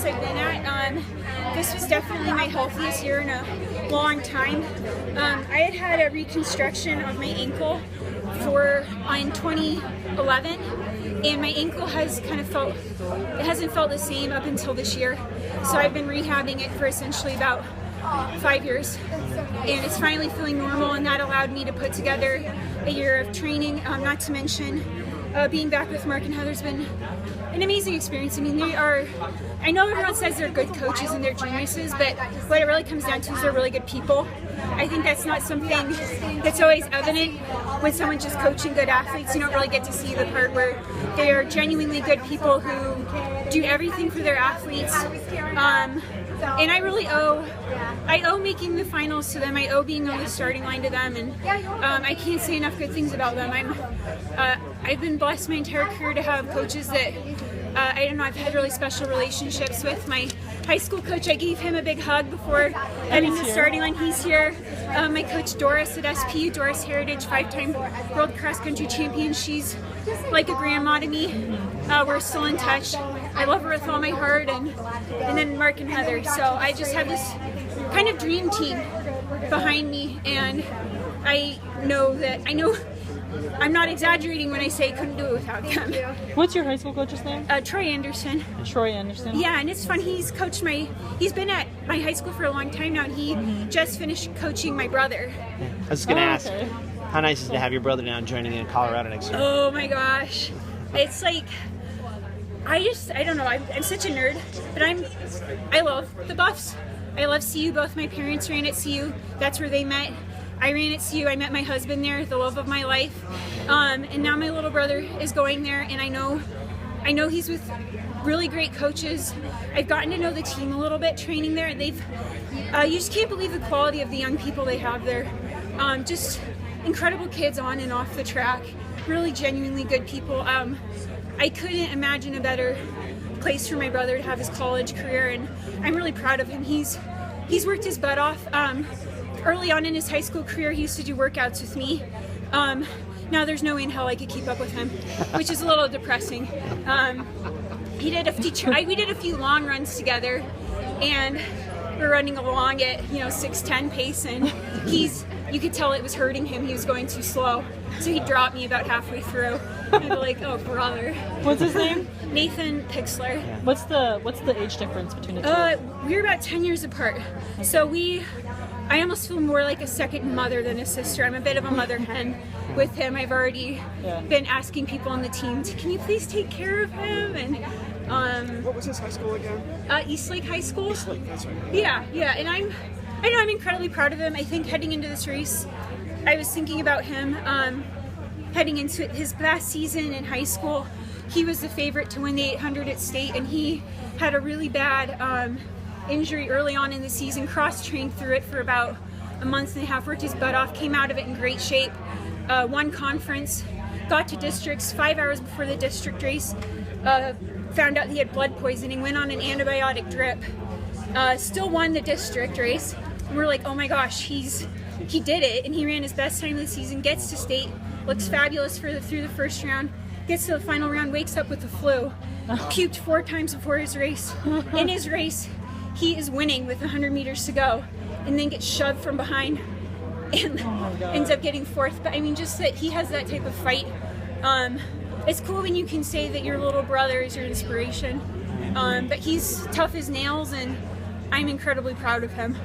I've been at. This was definitely my healthiest year in a long time. I had a reconstruction of my ankle in 2011, and my ankle has hasn't felt the same up until this year. So I've been rehabbing it for essentially about 5 years, and it's finally feeling normal, and that allowed me to put together a year of training. Not to mention being back with Mark and Heather's been an amazing experience. I mean, I know everyone says they're good coaches and they're geniuses, but what it really comes down to is they're really good people. I think that's not something that's always evident when someone's just coaching good athletes. You don't really get to see the part where they are genuinely good people who do everything for their athletes. And I owe making the finals to them. I owe being on the starting line to them, and I can't say enough good things about them. I've been blessed my entire career to have coaches that I've had really special relationships with. My high school coach, I gave him a big hug before heading to the starting line. He's here. My coach Doris at SPU, Doris Heritage, 5-time world cross country champion. She's like a grandma to me. We're still in touch. I love her with all my heart, and then Mark and Heather. So I just have this kind of dream team behind me, and I know I'm not exaggerating when I say I couldn't do it without them. What's your high school coach's name? Troy Anderson. Troy Anderson. Yeah, and it's fun. He's been at my high school for a long time now, and he just finished coaching my brother. I was just gonna ask, how nice is it to have your brother now joining in Colorado next year? Oh my gosh, it's like I don't know. I'm such a nerd, but I love the Buffs. I love CU. Both my parents ran at CU. That's where they met. I ran at CU. I met my husband there, the love of my life. And now my little brother is going there, and I know he's with really great coaches. I've gotten to know the team a little bit training there, and you just can't believe the quality of the young people they have there. Just incredible kids on and off the track. Really genuinely good people. I couldn't imagine a better place for my brother to have his college career, and I'm really proud of him. He's worked his butt off. Early on in his high school career, he used to do workouts with me. Now there's no way in hell I could keep up with him, which is a little depressing. We did a few long runs together, and we're running along at 6:10 pace, and you could tell it was hurting him. He was going too slow, so he dropped me about halfway through. And I'd be like, "Oh, brother." What's his name? Nathan Pixler. What's the age difference between the two? We're about 10 years apart. So I almost feel more like a second mother than a sister. I'm a bit of a mother hen with him. I've already been asking people on the team, can you please take care of him? And what was his high school again? Eastlake High School. Eastlake, that's right. Yeah. And I'm incredibly proud of him. I think heading into this race, I was thinking about him heading into his last season in high school. He was the favorite to win the 800 at state, and he had a really bad injury early on in the season. Cross-trained through it for about a month and a half, worked his butt off, came out of it in great shape, won conference, got to districts 5 hours before the district race, found out he had blood poisoning, went on an antibiotic drip, still won the district race. And we're like, oh my gosh, he did it, and he ran his best time of the season, gets to state, looks fabulous through the first round, gets to the final round, wakes up with the flu, puked 4 times before his race. In his race, he is winning with 100 meters to go, and then gets shoved from behind and ends up getting 4th. But I mean, just that he has that type of fight. It's cool when you can say that your little brother is your inspiration. But he's tough as nails, and I'm incredibly proud of him.